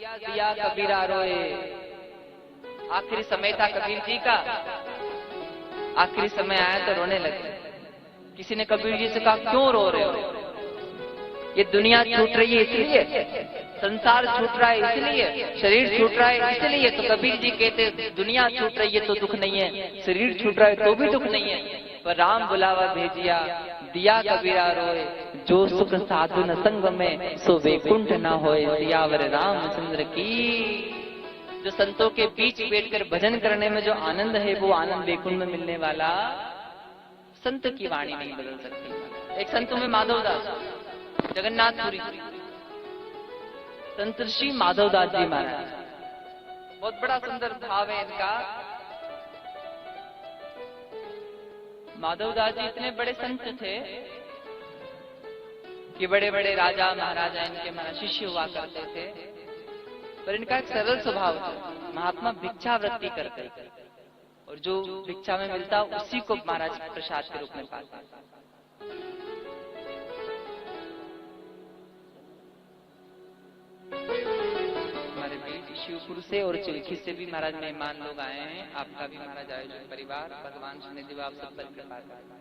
दिया दिया कबीरा रोए। आखिरी समय था कबीर जी का, आखिरी समय आया तो रोने लगे। किसी ने कबीर जी से कहा, क्यों रो रहे हो? ये दुनिया छूट रही है इसलिए, संसार छूट रहा है इसलिए, शरीर छूट रहा है इसलिए। तो कबीर जी कहते, दुनिया छूट रही है तो दुख नहीं है, शरीर छूट रहा है तो भी दुख नहीं है। पर राम बुलावा भेजिया, दिया कबीरा रोए। जो सुख साधु न संग में, सो वैकुंठ न होए। सियावर रामचंद्र की। जो संतों के बीच बैठकर भजन करने में जो आनंद है, वो आनंद वैकुंठ में मिलने वाला संत की वाणी नहीं बदल सकती। एक संतों में माधवदास, जगन्नाथपुरी संत श्री माधवदास जी महाराज, बहुत बड़ा सुंदर भाव है इनका। माधवदास जी इतने बड़े संत थे कि बड़े बड़े राजा महाराजा इनके महाराज शिष्य हुआ करते थे। पर इनका एक सरल स्वभाव था, महात्मा भिक्षावृत्ति करते और जो भिक्षा में मिलता उसी को महाराज प्रसाद के रूप में पाते। हमारे बीच शिवपुर से और चिल्खी से भी महाराज मेहमान लोग आए हैं। आपका भी महाराज आयोजन परिवार, भगवान शनिदेव आप सब पर कृपा करें।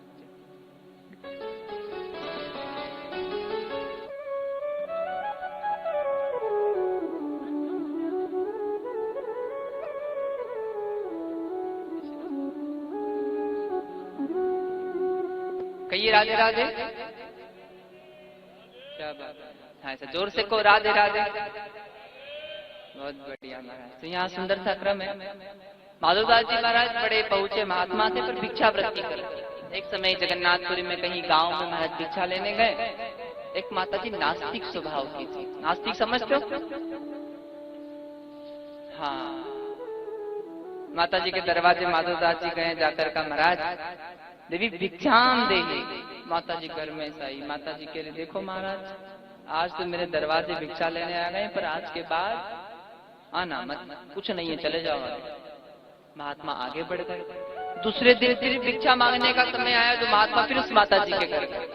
कहिए राधे राधे। क्या बात है, हाँ ऐसा जोर से को राधे राधे। बहुत बढ़िया महाराज। तो यहाँ सुंदर सा क्रम है। माधवदास जी महाराज बड़े पहुंचे महात्मा थे, पर भिक्षावृत्ति करते। एक समय जगन्नाथपुरी में कहीं गांव में महाराज भिक्षा लेने गए। एक माता जी नास्तिक स्वभाव की थी। नास्तिक समझते हो? हाँ, माता जी के दरवाजे माधवदास जी गए जाकर का, महाराज देवी भिक्षाम देही। माता जी घर में आई। माता जी कह रहे, देखो महाराज, आज तो मेरे दरवाजे भिक्षा लेने आ गए, पर आज के बाद आना मत, कुछ नहीं है, चले जाओ। महात्मा आगे बढ़ गए। दूसरे दिन फिर भिक्षा मांगने का समय आया तो महात्मा फिर उस माता जी के घर गए।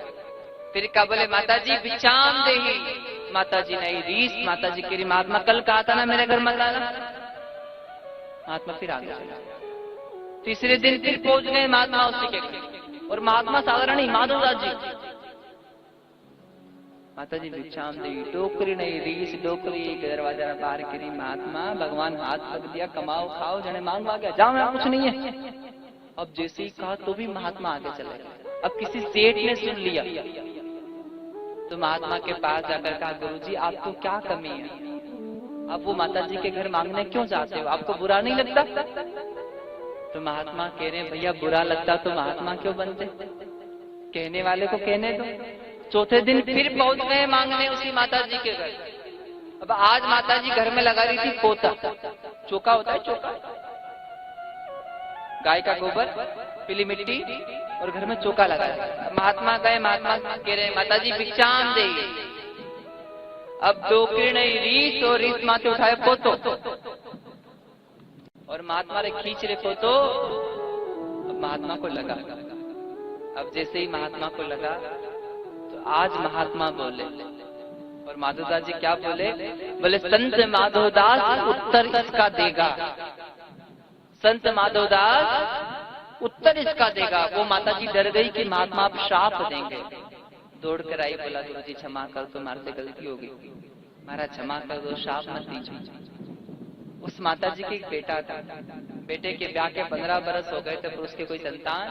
फिर क्या बोले, माता जी भिक्षाम देही। माता जी नहीं रीस। माता जी कह रही, महात्मा कल कहा था ना मेरे घर मत आना। महात्मा फिर आगे चला। तीसरे दिन फिर पहुंच गए महात्मा उसी के घर, और महात्मा साधारण ही माधवदास जी। माता जी भिक्षाम दी, टोकरी नहीं रीस डोकरी के दरवाजा बाहर करी। महात्मा भगवान हाथ पकड़ दिया, कमाओ खाओ, जने मांग आ गया, जाओ यहाँ कुछ नहीं है। अब जैसे ही कहा तो भी महात्मा आगे चले गए। अब किसी सेठ ने सुन लिया तो महात्मा के पास जाकर कहा, गुरुजी आपको क्या कमी है? आप वो माता जी के घर मांगने क्यों जाते हो? आपको बुरा नहीं लगता? तो महात्मा कह रहे हैं, भैया बुरा लगता तो महात्मा क्यों बनते? कहने वाले को कहने दो। चौथे दिन फिर पहुंच गए मांगने उसी माता जी के घर। अब आज माता जी घर में लगा रही थी पोता, चौका होता है, चौका गाय का गोबर, पीली मिट्टी और घर में चौका लगाया। महात्मा गए, महात्मा कह रहे, माता जी भिक्षाम देगी। अब डोकरी नहीं रीस, और रीस माथे उठाए पोतो, और महात्मा ने खींच रहे पोतो। अब महात्मा को लगा, अब जैसे ही महात्मा को लगा तो आज महात्मा बोले। और माधवदास जी क्या बोले? बोले संत माधवदास उत्तर इसका देगा। संत माधवदास उत्तर इसका देगा। वो माता जी डर गई कि महात्मा आप श्राप देंगे। दौड़ कर आई, बोला गुरुजी क्षमा कर, तुम्हारे से गलती हो गई, महाराज क्षमा कर दो, श्राप मत दीजिए। उस माता जी के एक बेटा था, बेटे के ब्याह के 15 बरस हो गए थे, पर उसके कोई संतान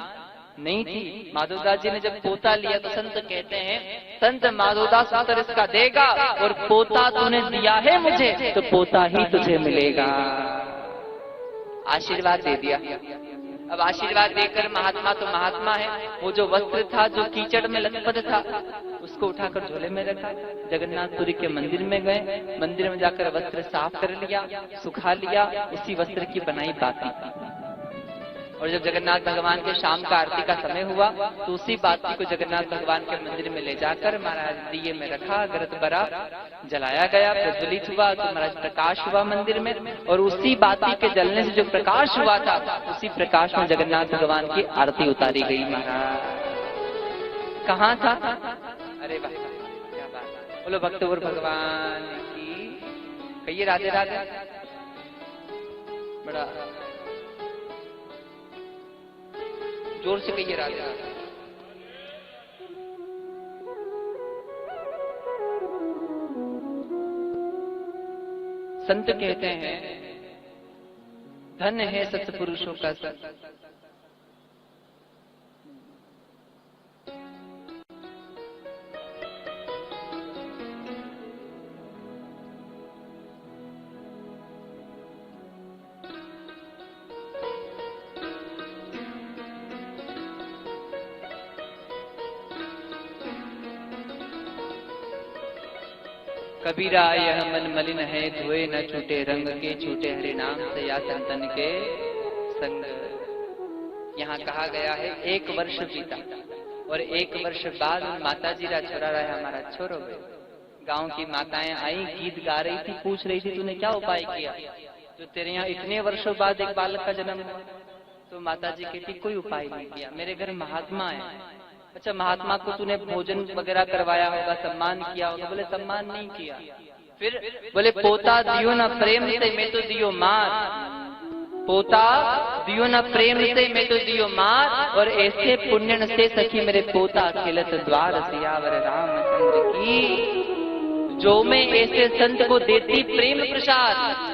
नहीं थी। माधवदास जी ने जब पोता लिया तो संत कहते हैं, संत माधवदास उत्तर इसका देगा, और पोता तूने दिया है मुझे तो पोता ही तुझे मिलेगा। आशीर्वाद दे दिया। अब आशीर्वाद देकर महात्मा तो महात्मा है, वो जो वस्त्र था जो कीचड़ में लथपथ था उसको उठाकर झोले में रखा। जगन्नाथपुरी के मंदिर में गए, मंदिर में जाकर वस्त्र साफ कर लिया, सुखा लिया, उसी वस्त्र की बनाई बाती। और जब जगन्नाथ भगवान के शाम का आरती का समय हुआ तो उसी बाती को जगन्नाथ भगवान के मंदिर में ले जाकर महाराज दिए में रखा, गरत बरा जलाया गया, प्रज्वलित हुआ तो महाराज प्रकाश हुआ मंदिर में। और उसी बाती के जलने से जो प्रकाश हुआ था उसी प्रकाश में जगन्नाथ भगवान की आरती उतारी गई। महाराज कहाँ था? अरे वाह क्या बात, बोलो भक्तपुर भगवान की। कहिए राधे राधे। बड़ा जोर से कहिए राधे राधे। संत कहते हैं धन है सत्पुरुषों का संग। कबीरा यह मन मलिन है, धोए न छूटे रंग के, छूटे हरि नाम से या संतन के संग। यहाँ कहा गया है 1 वर्ष बीता और 1 वर्ष बाद माता जी रा छोरा रहा हमारा छोरो गए। गांव की माताएं आई, गीत गा रही थी, पूछ रही थी तूने क्या उपाय किया जो तेरे यहाँ इतने वर्षों बाद एक बालक का जन्म हुआ। तो माता जी कहती कोई उपाय नहीं किया, मेरे घर महात्मा है। अच्छा महात्मा को तूने भोजन वगैरह करवाया होगा, सम्मान किया होगा। बोले सम्मान नहीं किया। फिर बोले पोता दियो न प्रेम से मैं तो दियो मार, पोता दियो न प्रेम से मैं तो दियो मार, और ऐसे पुण्य से सखी मेरे पोता खिलत द्वार सियावर रामचंद्र की। जो मैं ऐसे संत को देती प्रेम प्रसाद,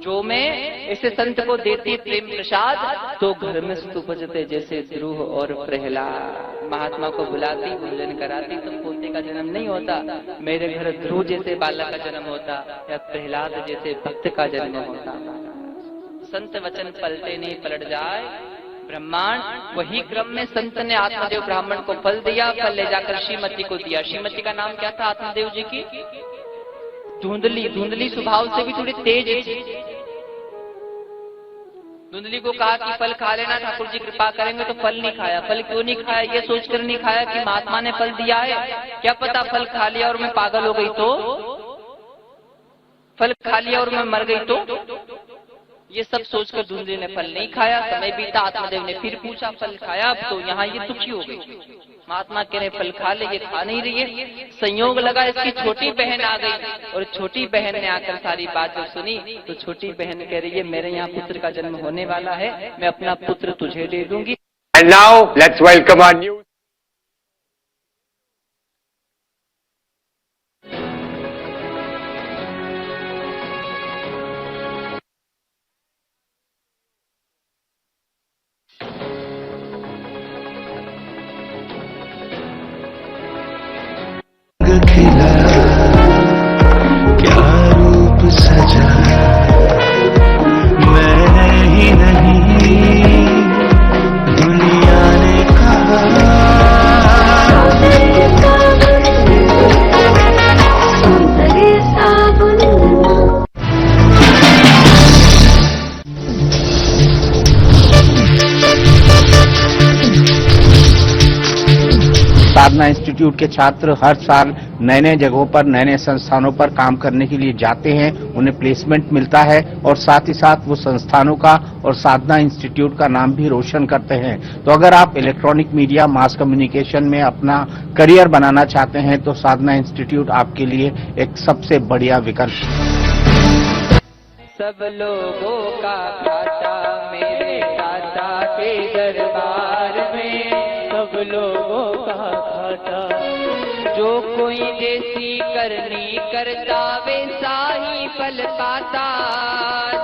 जो मैं ऐसे संत को देती प्रेम प्रसाद, तो घर में स्तूप बजते जैसे ध्रुव और प्रहलाद। महात्मा को बुलाती, भोजन कराती, तो पोते का जन्म नहीं होता, मेरे घर ध्रुव जैसे बालक का जन्म होता या प्रहलाद जैसे भक्त का जन्म होता। संत वचन पलटे नहीं पलट जाए ब्रह्मांड। वही क्रम में संत ने आत्मदेव ब्राह्मण को फल दिया, फल ले जाकर श्रीमती को दिया। श्रीमती का नाम क्या था आत्मदेव जी की? धुंधली। धुंधली स्वभाव से भी थोड़ी तेज थी। धुंधली को कहा कि फल खा लेना, ठाकुर जी कृपा करेंगे। तो फल नहीं खाया। फल क्यों नहीं खाया? ये सोचकर नहीं खाया कि महात्मा ने फल दिया है, क्या पता फल खा लिया और मैं पागल हो गई तो, फल खा लिया और मैं मर गई तो। ये सब सोचकर धुंधली ने फल नहीं खाया। समय बीता, आत्मदेव ने फिर पूछा फल खाया? अब तो यहाँ ये दुखी हो गई। महात्मा कह रहे फल खा ले, ये खा नहीं रही है। संयोग लगा इसकी छोटी बहन आ गई, और छोटी बहन ने आकर सारी बात जब सुनी तो छोटी बहन कह रही है मेरे यहाँ पुत्र का जन्म होने वाला है, मैं अपना पुत्र तुझे दे दूंगी। And now let's welcome our new खिला क्या रूप सजा, मैं ही नहीं दुनिया ने कहा। साधना इंस्टीट्यूट के छात्र हर साल नए नए जगहों पर, नए नए संस्थानों पर काम करने के लिए जाते हैं, उन्हें प्लेसमेंट मिलता है और साथ ही साथ वो संस्थानों का और साधना इंस्टीट्यूट का नाम भी रोशन करते हैं। तो अगर आप इलेक्ट्रॉनिक मीडिया, मास कम्युनिकेशन में अपना करियर बनाना चाहते हैं तो साधना इंस्टीट्यूट आपके लिए एक सबसे बढ़िया विकल्प है। सब लोगों का खाता मेरे दादा के दरबार में, सब लोगों का खाता। जो कोई जैसी करनी करता वैसा ही फल पाता,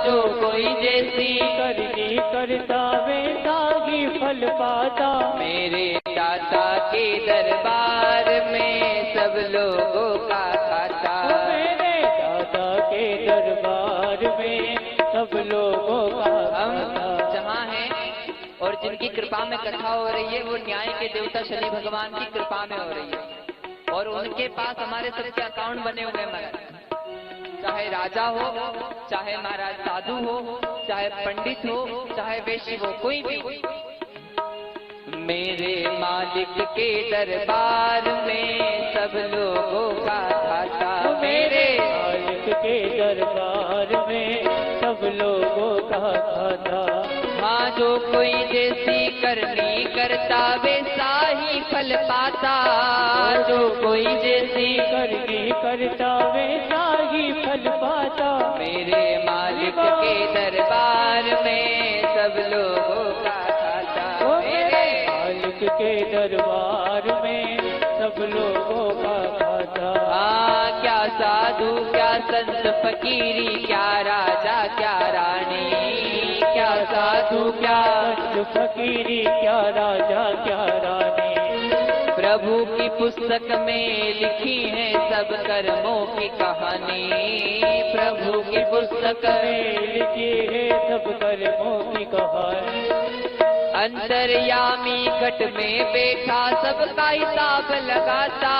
जो कोई जैसी करनी करता वैसा ही फल पाता। मेरे दादा के दरबार में सब लोगों का खाता, मेरे दादा के दरबार में सब लोगों का खाता। जहाँ है और जिनकी कृपा में कथा हो रही है वो न्याय के देवता शनि भगवान की कृपा में हो रही है, और उनके पास हमारे सबके अकाउंट बने हुए हैं महाराज। चाहे राजा हो, चाहे महाराज साधु हो, चाहे पंडित हो, चाहे वैश्य हो, कोई भी। मेरे मालिक के दरबार में सब लोगों का खाता, मेरे मालिक के दरबार में सब लोगों का खाता। हाँ जो कोई जैसी करनी करता वैसा ही फल पाता, जो कोई जैसी करनी करता वैसा ही फल पाता। फकीरी, क्या राजा क्या रानी, क्या साधु क्या संत फकीरी, क्या राजा क्या रानी। प्रभु की पुस्तक में लिखी है सब कर्मों की कहानी, प्रभु की पुस्तक में लिखी है सब कर्मों की कहानी। अंतर्यामी घट में बैठा सबका हिसाब लगाता,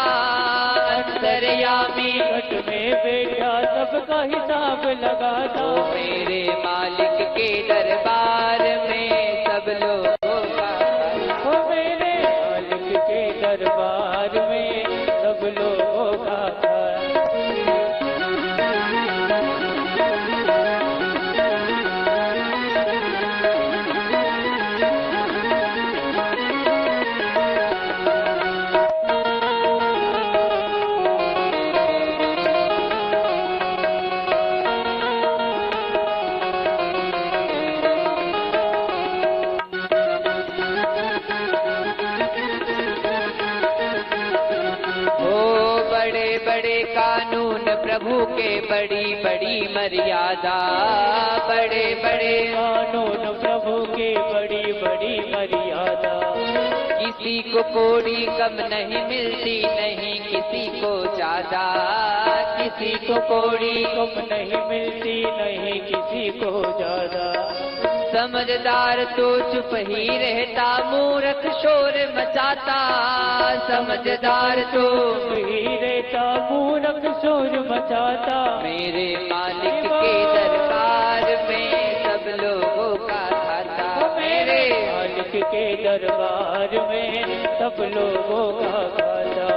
अंतर्यामी घट में बैठा सबका हिसाब लगाता। मेरे मालिक के दरबार में सब लोगों का, ओ मेरे मालिक के दरबार में सब लोगों का कानून प्रभु के बड़ी बड़ी मर्यादा, बड़े बड़े कानून प्रभु के बड़ी बड़ी मर्यादा। किसी को कोड़ी कम नहीं मिलती, नहीं किसी को ज्यादा, किसी को कोड़ी कम नहीं मिलती, नहीं किसी को ज्यादा। समझदार तो चुप ही रहता, मूर्ख शोर मचाता, समझदार तो ही रहता, मूर्ख शोर मचाता। मेरे मालिक के दरबार में सब लोगों का खाता, मेरे मालिक के दरबार में सब लोगों का खाता।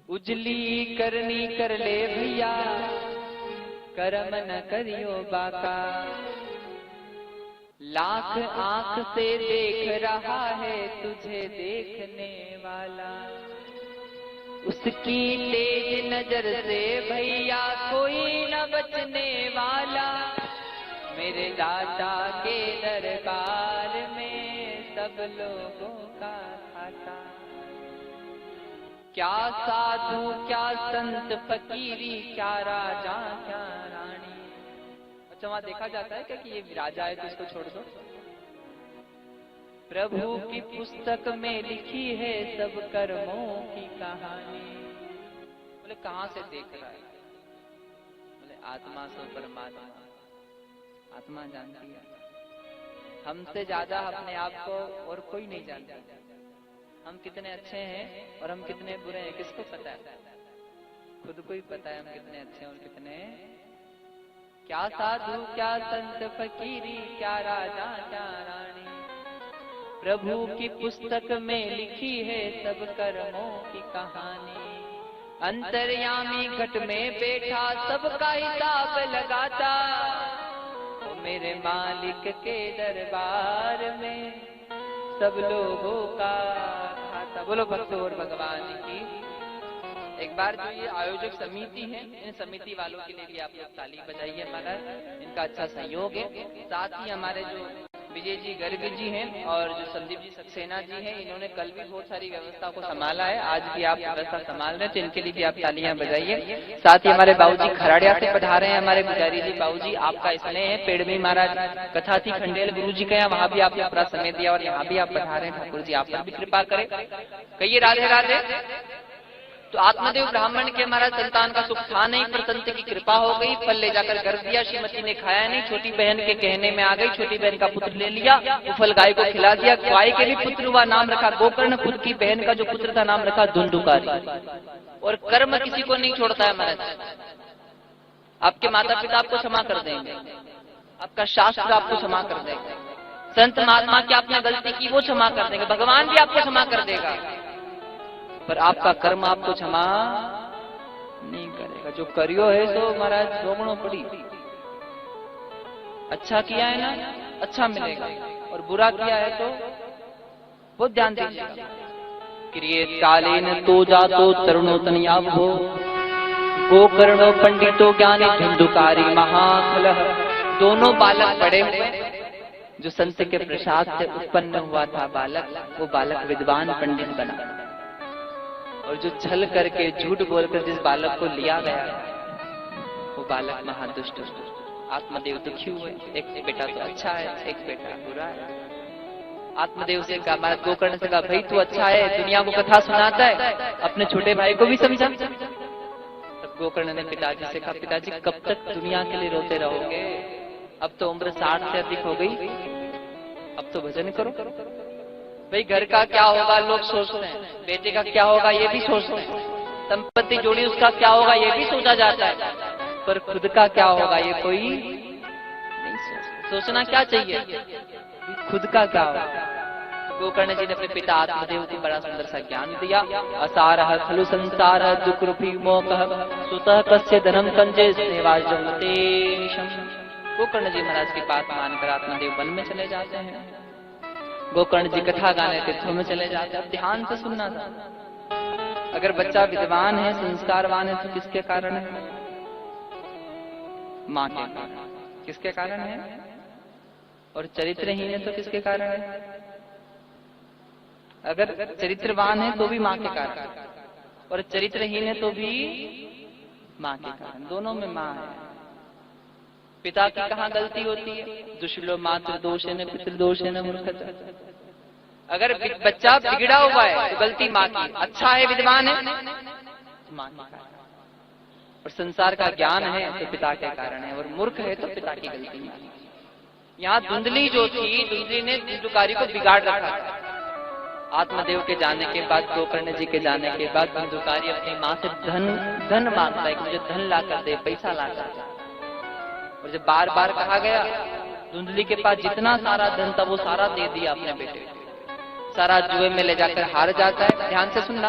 उजली करनी कर ले भैया, करम न करियो बाका, लाख आंख से देख रहा है तुझे देखने वाला, उसकी तेज नजर से भैया कोई न बचने वाला। मेरे दादा के दरबार में सब लोगों का खाता, क्या साधु क्या संत फकीरी, क्या राजा क्या रानी। अच्छा वहां देखा जाता है क्या कि ये राजा है तो इसको छोड़ दो। प्रभु की पुस्तक में लिखी है सब कर्मों की कहानी। बोले कहां से देख रहा है? बोले आत्मा से परमात्मा, आत्मा जानती है। हमसे ज्यादा अपने आप को और कोई नहीं जानता। हम कितने अच्छे हैं और हम कितने बुरे हैं किसको पता है? खुद को ही पता है हम कितने अच्छे हैं और कितने। क्या साधु क्या संत फकीरी, क्या राजा क्या रानी, प्रभु की पुस्तक में लिखी है सब कर्मों की कहानी। अंतर्यामी घट में बैठा सबका हिसाब लगाता, तो मेरे मालिक के दरबार में सब लोगों का खाता। बोलो भक्त और भगवान की। एक बार जो ये आयोजक समिति है, इन समिति वालों के लिए भी आप लोग ताली बजाइए महाराज, इनका अच्छा सहयोग है। साथ ही हमारे जो विजय जी गर्ग जी हैं और जो संदीप जी सक्सेना जी हैं, इन्होंने कल भी बहुत सारी व्यवस्था को संभाला है, आज भी आप व्यवस्था संभाल रहे हैं, तो इनके लिए भी आप तालियां बजाइए। साथ ही हमारे बाबूजी खराड़िया से पधारे हैं, हमारे पुजारी जी बाबूजी, आपका स्नेह है। पेड़मी महाराज कथा थी खंडेल गुरु जी के यहाँ, वहाँ भी आपने पूरा समय दिया और यहाँ भी आप पधारे हैं। ठाकुर जी आप पर भी कृपा करें। कहिए राधे राधे। तो आत्मदेव ब्राह्मण के महाराज संतान का सुख था नहीं, पर संत की कृपा हो गई। फल ले जाकर कर दिया, श्रीमती ने खाया नहीं, छोटी बहन के कहने में आ गई, छोटी बहन का पुत्र ले लिया, वो फल गाय को खिला दिया। गाय के भी पुत्र हुआ, नाम रखा गोकर्ण, खुद की बहन का जो पुत्र था नाम रखा धुंधुकारी। और कर्म किसी को नहीं छोड़ता है महाराज। आपके माता पिता आपको क्षमा कर देंगे, आपका शास्त्र आपको क्षमा कर देगा, संत महात्मा की आपने गलती की वो क्षमा कर देंगे, भगवान भी आपको क्षमा कर देगा, पर आपका कर्म आपको क्षमा नहीं करेगा। जो करियो है सो महाराज भोगणो पड़ी। अच्छा किया है ना, अच्छा मिलेगा, और बुरा किया है तो बहुत ध्यान दीजिएगा। क्रियेत कालेन तो जातो तरुणो तनयावो गोकर्णो पंडितो ज्ञानी धुंधुकारी महाखलः। दोनों बालक बड़े हुए, जो संत के प्रसाद से उत्पन्न हुआ था बालक, वो बालक विद्वान पंडित बना, और जो छल करके झूठ बोलकर जिस बालक को लिया गया वो बालक महादुष्ट। आत्मदेव दुखी हुए, एक बेटा तो अच्छा है, एक बेटा बुरा है। आत्मदेव से कहा, महाराज गोकर्ण से कहा, भाई तू अच्छा है, दुनिया को कथा सुनाता है, अपने छोटे भाई को भी समझा। तब गोकर्ण ने पिताजी से कहा, पिताजी कब तक दुनिया के लिए रोते रहोगे, अब तो उम्र 60 से अधिक हो गई, अब तो भजन करो। भाई घर का क्या होगा लोग सोचते हैं, बेटे का क्या होगा ये भी सोचते हैं, संपत्ति जोड़ी उसका क्या होगा ये भी सोचा जाता है, पर खुद का क्या होगा ये कोई नहीं सोचता। सोचना क्या चाहिए, खुद का क्या होगा। गोकर्ण जी ने अपने पिता आत्मदेव को बड़ा सुंदर सा ज्ञान दिया। असारः खलु संसारः दुःखरूपी मोहः सुतः कस्य धनम कंजे सेवाजमते निशम्। गोकर्ण जी महाराज की बात मानकर आत्मदेव वन में चले जाते हैं। गोकर्ण जी कथा गाने तीर्थों में चले जाते हैं। ध्यान से सुनना था, अगर बच्चा विद्वान है, संस्कारवान है, तो किसके कारण है? माँ के कारण। किसके कारण है? और चरित्रहीन है तो किसके कारण है? अगर चरित्रवान है तो भी माँ के कारण, और चरित्रहीन है तो भी माँ के कारण। दोनों में माँ है। पिता की कहाँ गलती होती है? दुष्लो मातृ दोष है न पितृदोष है न मूर्खता। अगर बच्चा बिगड़ा हुआ है तो गलती माँ की, अच्छा है विद्वान है तो माँ के कारण, और संसार का ज्ञान है तो पिता के कारण है, और मूर्ख है तो पिता की गलती है। यहाँ धुंधली जो थी, धुंधली ने धुंधुकारी को बिगाड़ रखा था। आत्मदेव के जाने के बाद, गोकर्ण जी के जाने के बाद, धुंधुकारी अपनी माँ से धन मांगता है कि मुझे धन ला कर दे, पैसा ला कर दे। और जब बार बार कहा गया, धुंधली के पास जितना सारा धन था वो सारा दे दिया अपने बेटे को। सारा जुए में ले जाकर हार जाता है। ध्यान से सुनना।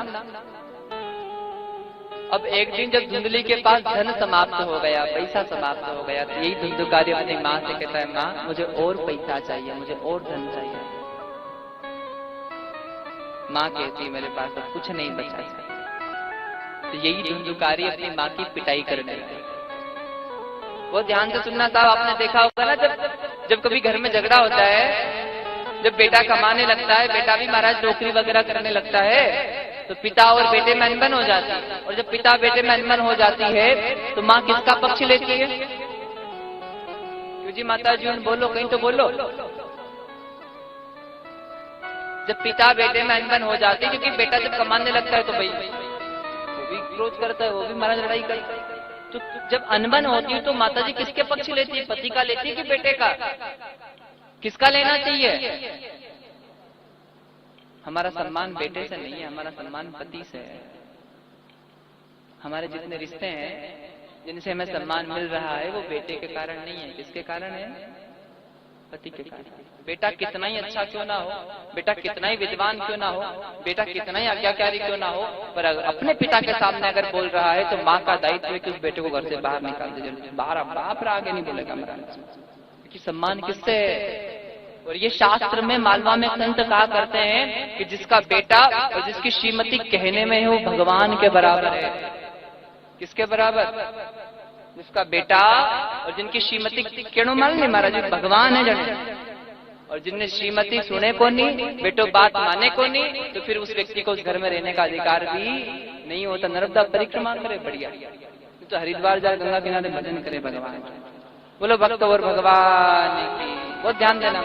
अब एक दिन जब धुंधली के पास धन समाप्त हो गया, पैसा समाप्त हो गया, तो यही धुंधुकारी अपनी माँ से कहता है, माँ मुझे और पैसा चाहिए, मुझे और धन चाहिए। माँ कहती मेरे पास अब कुछ नहीं बचा है। तो यही धुंधुकारी अपनी माँ की पिटाई करने लगी। वो ध्यान से सुनना साहब, आपने देखा होगा ना, जब कभी घर में झगड़ा होता है, जब बेटा कमाने लगता है, बेटा भी महाराज नौकरी वगैरह करने लगता है, तो पिता और बेटे में अनबन हो जाती है। और जब पिता बेटे में अनबन हो जाती है तो माँ किसका पक्ष लेती है? क्यों जी माता जी बोलो, कहीं तो बोलो। जब पिता बेटे में अनबन हो जाती है, क्योंकि बेटा जब कमाने लगता है तो भाई वो भी क्रोध करता है, वो भी महाराज लड़ाई करता है। तो जब अनबन होती है तो माता जी किसके पक्ष लेती है? पति का लेती है कि बेटे का? किसका लेना चाहिए? हमारा सम्मान बेटे से नहीं है, हमारा सम्मान पति से है। हमारे जितने रिश्ते हैं, जिनसे हमें सम्मान मिल रहा है, वो बेटे के कारण नहीं है। किसके कारण है? पति के कारण। बेटा कितना ही अच्छा क्यों ना हो, बेटा कितना ही विद्वान क्यों ना हो, बेटा कितना ही आज्ञाकारी क्यों ना हो, पर अपने पिता के सामने अगर बोल रहा है तो माँ का दायित्व है कि उस बेटे को घर से बाहर निकाल दीजिए। बाहर बाप आगे नहीं बोलेगा मेरा, क्योंकि सम्मान किससे है? और ये शास्त्र में मालवा में संत कहा करते हैं कि जिसका बेटा और जिसकी श्रीमती कहने में है वो भगवान के बराबर है। किसके बराबर? जिसका बेटा और जिनकी श्रीमती केणो माल नहीं महाराज, भगवान है जने। और जिनने श्रीमती सुने को नहीं, बेटो बात माने को नहीं, तो फिर उस व्यक्ति को उस घर में रहने का अधिकार भी नहीं होता। नर्मदा परिक्रमा करे बढ़िया, तो हरिद्वार जाए, गंगा किनारे भजन करे भगवान। बोलो भक्त और भगवान की। बहुत ध्यान देना।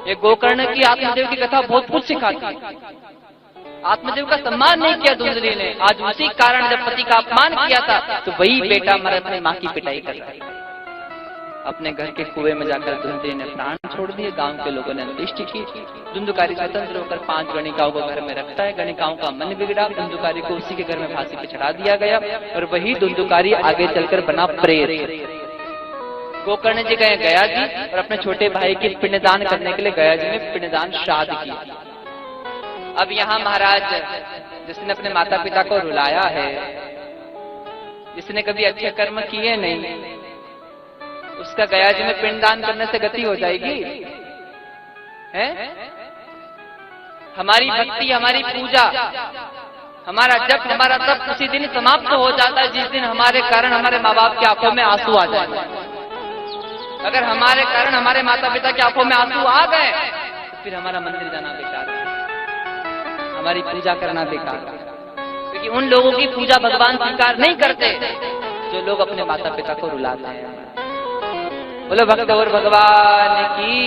ये गोकर्ण की आत्मदेव की कथा बहुत कुछ सिखाती है। आत्मदेव का सम्मान नहीं किया धुंधली ने, आज उसी कारण जब पति का अपमान किया था तो वही बेटा मर अपनी माँ की पिटाई कर रहा है। अपने घर के कुएं में जाकर धुंधली ने प्राण छोड़ दिए। गांव के लोगों ने अंत्येष्टि की। धुंधुकारी स्वतंत्र होकर 5 गणिकाओं को घर में रखता है। गणिकाओं का मन बिगड़ा, धुंधुकारी को उसी के घर में फांसी पे चढ़ा दिया गया और वही धुंधुकारी आगे चलकर बना प्रेत। गोकर्ण जी गए गया जी और अपने छोटे भाई की पिंडदान करने के लिए गया जी ने पिंडदान श्राद्ध किया। अब यहाँ महाराज जिसने अपने माता पिता को रुलाया है, जिसने कभी अच्छे कर्म किए नहीं, उसका गया जी में पिंडदान करने से गति हो जाएगी? है? हमारी भक्ति, हमारी पूजा, हमारा जप, हमारा तप उसी दिन समाप्त हो जाता है जिस दिन हमारे कारण हमारे माँ बाप की आंखों में आंसू आ जाए। अगर हमारे कारण हमारे माता पिता की आंखों में आंसू आ गए तो फिर हमारा मंदिर जाना बेकार है, हमारी पूजा करना बेकार है। क्योंकि उन लोगों की पूजा भगवान स्वीकार नहीं करते जो लोग अपने माता पिता को रुलाते हैं। बोलो भक्त और भगवान की।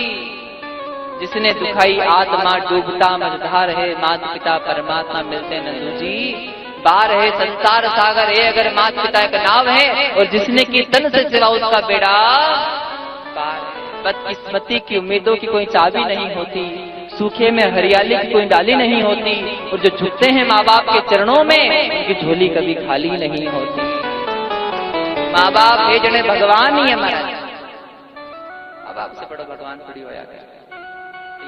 जिसने दुखाई आत्मा डूबता मझधार है, माता पिता परमात्मा मिलते नंदू जी। बार है संसार सागर है अगर माता पिता एक नाव है, और जिसने की तन से सिवा उसका बेड़ा पार। बदकिस्मती की उम्मीदों की कोई चाबी नहीं होती, सूखे में हरियाली की कोई डाली नहीं होती, और जो झुकते हैं माँ बाप के चरणों में उनकी झोली कभी खाली नहीं होती। माँ बाप है जने भगवान ही है महाराज। अब आपसे बड़ा भगवान थोड़ी होया गया।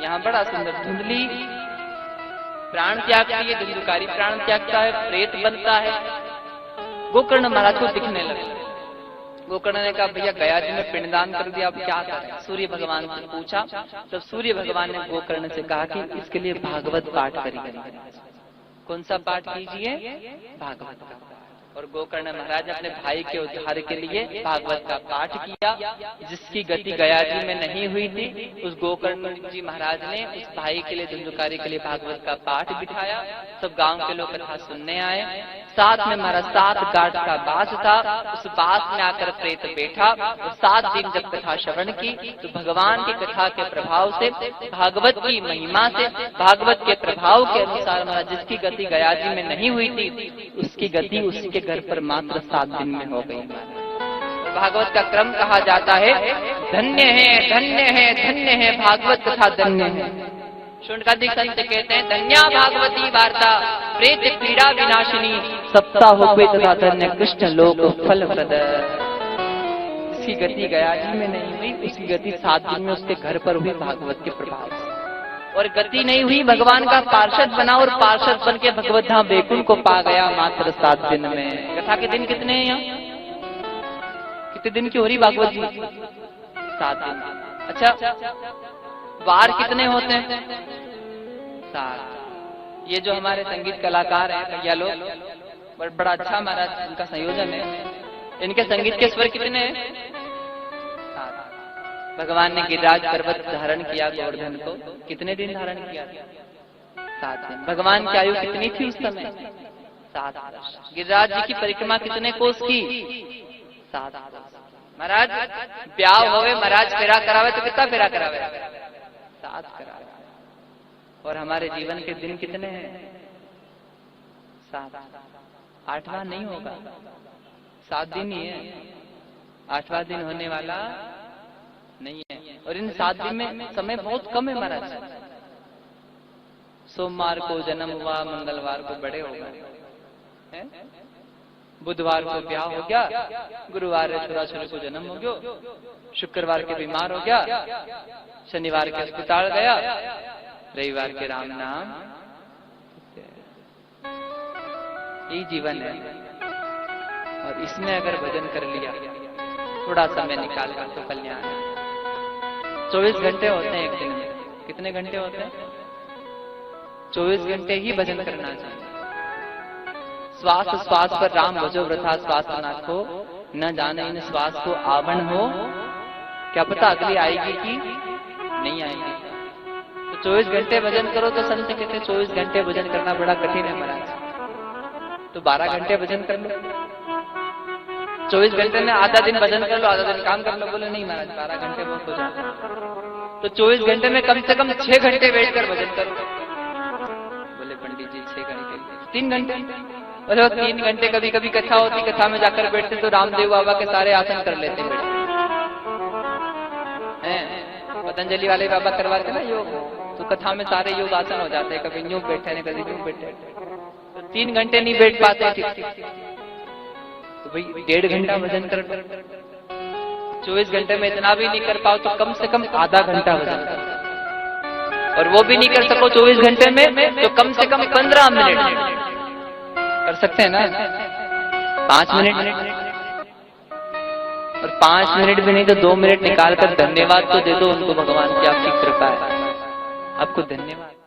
यहाँ बड़ा सुंदर धुंधली प्राण त्यागती है, धुंधुकारी प्राण त्यागता है, प्रेत बनता है। गोकर्ण महाराज को दिखने लगे। गोकर्ण ने कहा भैया गया जी ने पिंडदान कर दिया, अब क्या करें? सूर्य भगवान से पूछा। तब सूर्य भगवान ने गोकर्ण से कहा कि इसके लिए भागवत पाठ करिए। कौन सा पाठ कीजिए? भागवत का। और गोकर्ण महाराज अपने भाई के उद्धार के लिए भागवत का पाठ किया, जिसकी गति गया जी में नहीं हुई थी। उस गोकर्ण जी महाराज ने उस भाई के लिए, धुंधुकारी के लिए भागवत का पाठ बिठाया। सब गांव के लोग कथा सुनने आए। साथ में महाराज 7 गांठ का बास था, उस बास में आकर प्रेत बैठा और 7 दिन जब कथा श्रवण की तो भगवान की कथा के प्रभाव से, भागवत की महिमा से, भागवत के प्रभाव के अनुसार महाराज जिसकी गति गया जी में नहीं हुई थी उसकी गति उसके घर पर मात्र 7 दिन में हो गई। भागवत का क्रम कहा जाता है धन्य है, धन्य है, धन्य है भागवत कथा, धन्य है। शुनकादिक संत कहते हैं धन्या भागवती वार्ता प्रेत पीड़ा विनाशिनी, सप्ताह हुए तथा धन्य कृष्ण लोक फल प्रद। इसकी गति गया जी में नहीं हुई, उसकी गति 7 दिन में उसके घर पर हुई भागवत के प्रभाव से। और गति नहीं हुई, भगवान का पार्षद बना और पार्षद बन के भगवत धाम बैकुंठ को पा गया मात्र 7 दिन में। कथा के दिन कितने हैं यहाँ? कितने दिन की हो रही भागवत जी? 7 दिन। अच्छा, वार कितने होते हैं? 7। ये जो हमारे संगीत कलाकार हैं भैया लोग, बड़ा अच्छा महाराज इनका संयोजन है। इनके संगीत के स्वर कितने हैं? 7। भगवान ने गिरिराज पर्वत धारण किया गोवर्धन को, कितने दिन धारण किया? 7 दिन। भगवान की आयु कितनी थी उस समय? 7 वर्ष। गिरिराज जी की परिक्रमा कितने कोस की? 7 वर्ष। महाराज ब्याह होवे, महाराज फेरा करावे तो कितना फेरा करावे? 7 करावे। और हमारे जीवन के दिन कितने हैं? 7। 8वां नहीं होगा, 7 दिन ही है। 8वां दिन होने वाला नहीं है। और इन 7 दिन में समय बहुत कम है महाराज। सोमवार को जन्म हुआ, मंगलवार को बड़े हो गए, बुधवार को ब्याह हो गया, गुरुवार छोरा-छोरी को जन्म हो गया, शुक्रवार के बीमार हो गया, शनिवार के अस्पताल गया, रविवार के राम नाम। यही जीवन है। और इसमें अगर भजन कर लिया, थोड़ा समय निकाल कर, तो कल्याण है। 24 घंटे होते हैं एक दिन में। कितने घंटे होते हैं? 24 घंटे ही भजन करना चाहिए। श्वास श्वास पर राम भजो वृथा श्वास नाखो, न जाने इन श्वास को आवरण हो। क्या पता अगली आएगी कि नहीं आएगी। तो 24 घंटे भजन करो। तो संत कहते हैं 24 घंटे भजन करना बड़ा कठिन है महाराज, तो 12 घंटे भजन कर लो। 24 घंटे में आधा दिन भजन कर लो, आधा दिन काम कर लो। बोले नहीं महाराज 12 घंटे बहुत हो जाता है। तो 24 घंटे में कम से कम 6 घंटे बैठकर भजन करो। बोले पंडित जी 6 घंटे, 3 घंटे। बोले 3 घंटे कभी कभी कथा होती, कथा में जाकर बैठते तो रामदेव बाबा के सारे आसन कर लेते बैठते। पतंजलि वाले बाबा करवाते ना योग, तो कथा में सारे योग आसन हो जाते हैं, कभी यूं बैठे नहीं, कभी यूं बैठे, तो 3 घंटे नहीं बैठ पाते ठीक, तो भाई 1.5 घंटा वजन कर, 24 घंटे में इतना भी नहीं कर पाओ तो कम से कम आधा घंटा वजन कर, और वो भी नहीं कर सको 24 घंटे में तो कम से कम 15 मिनट कर सकते हैं ना, 5 मिनट, और 5 मिनट भी नहीं तो 2 मिनट निकाल कर धन्यवाद तो दे दो उनको, भगवान की आपकी कृपा है, आपको धन्यवाद।